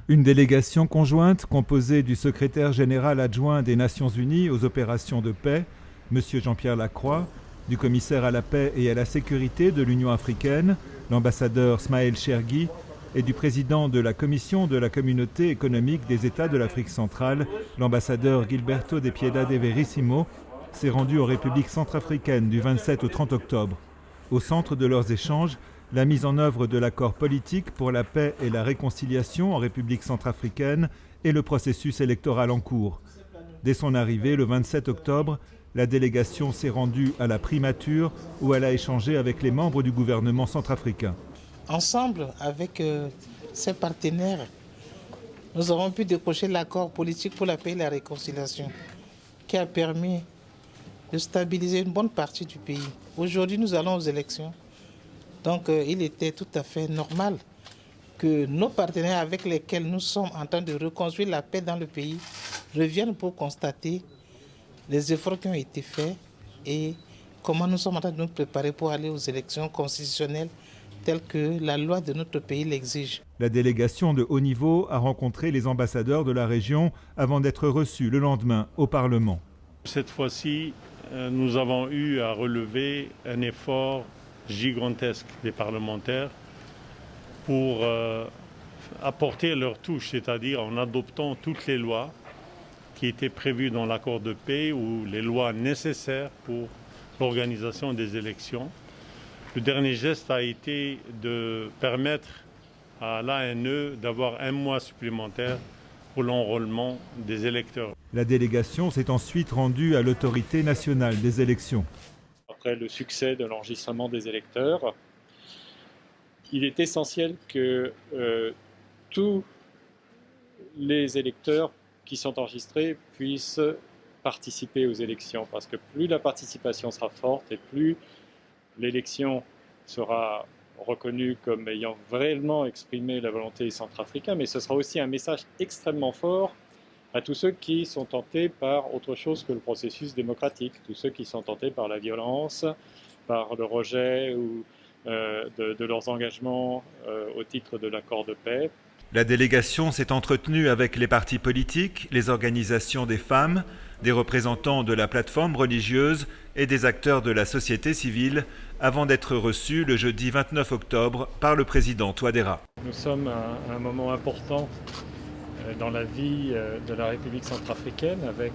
Une délégation conjointe composée du secrétaire général adjoint des Nations Unies aux opérations de paix, M. Jean-Pierre Lacroix, du commissaire à la paix et à la sécurité de l'Union africaine, l'ambassadeur Smaël Chergui, et du président de la Commission de la Communauté économique des États de l'Afrique centrale, l'ambassadeur Gilberto de Piedade Verissimo, s'est rendu en République centrafricaine du 27 au 30 octobre. Au centre de leurs échanges, la mise en œuvre de l'accord politique pour la paix et la réconciliation en République centrafricaine et le processus électoral en cours. Dès son arrivée, le 27 octobre, la délégation s'est rendue à la primature où elle a échangé avec les membres du gouvernement centrafricain. Ensemble, avec ses partenaires, nous avons pu décrocher l'accord politique pour la paix et la réconciliation qui a permis de stabiliser une bonne partie du pays. Aujourd'hui, nous allons aux élections. Donc, il était tout à fait normal que nos partenaires avec lesquels nous sommes en train de reconstruire la paix dans le pays reviennent pour constater les efforts qui ont été faits et comment nous sommes en train de nous préparer pour aller aux élections constitutionnelles telles que la loi de notre pays l'exige. La délégation de haut niveau a rencontré les ambassadeurs de la région avant d'être reçue le lendemain au Parlement. Cette fois-ci, nous avons eu à relever un effort gigantesque des parlementaires pour apporter leur touche, c'est-à-dire en adoptant toutes les lois qui étaient prévues dans l'accord de paix ou les lois nécessaires pour l'organisation des élections. Le dernier geste a été de permettre à l'ANE d'avoir un mois supplémentaire pour l'enrôlement des électeurs. La délégation s'est ensuite rendue à l'autorité nationale des élections. Après le succès de l'enregistrement des électeurs, il est essentiel que tous les électeurs qui sont enregistrés puissent participer aux élections, parce que plus la participation sera forte et plus l'élection sera reconnue comme ayant vraiment exprimé la volonté des Centrafricains, mais ce sera aussi un message extrêmement fort à tous ceux qui sont tentés par autre chose que le processus démocratique, tous ceux qui sont tentés par la violence, par le rejet ou, de leurs engagements au titre de l'accord de paix. La délégation s'est entretenue avec les partis politiques, les organisations des femmes, des représentants de la plateforme religieuse et des acteurs de la société civile avant d'être reçue le jeudi 29 octobre par le président Touadéra. Nous sommes à un moment important dans la vie de la République centrafricaine avec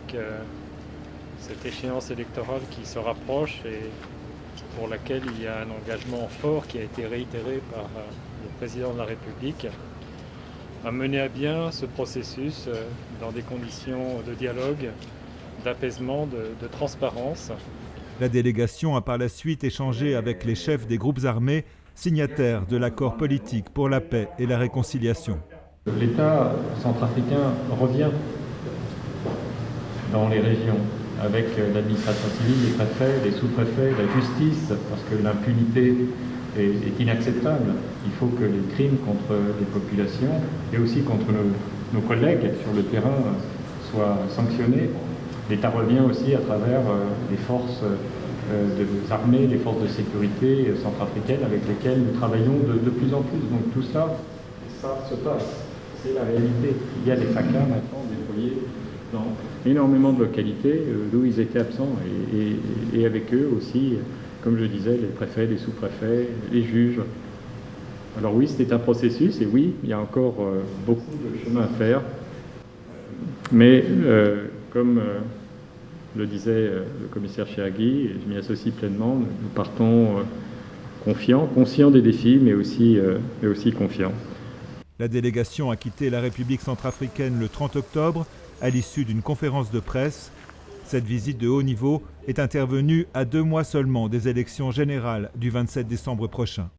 cette échéance électorale qui se rapproche et pour laquelle il y a un engagement fort qui a été réitéré par le président de la République à mener à bien ce processus dans des conditions de dialogue, d'apaisement, de transparence. La délégation a par la suite échangé avec les chefs des groupes armés signataires de l'accord politique pour la paix et la réconciliation. L'État centrafricain revient dans les régions avec l'administration civile, les préfets, les sous-préfets, la justice, parce que l'impunité est inacceptable. Il faut que les crimes contre les populations et aussi contre nos collègues sur le terrain soient sanctionnés. L'État revient aussi à travers les forces des armées, les forces de sécurité centrafricaines avec lesquelles nous travaillons de plus en plus. Donc tout ça, ça se passe. C'est la réalité. Il y a des FACA maintenant déployés dans énormément de localités d'où ils étaient absents et avec eux aussi, comme je disais, les préfets, les sous-préfets, les juges. Alors oui, c'était un processus et oui, il y a encore beaucoup de chemin à faire. Mais comme le disait le commissaire Chergui, et je m'y associe pleinement, nous partons confiants, conscients des défis, mais aussi confiants. La délégation a quitté la République centrafricaine le 30 octobre à l'issue d'une conférence de presse. Cette visite de haut niveau est intervenue à 2 mois seulement des élections générales du 27 décembre prochain.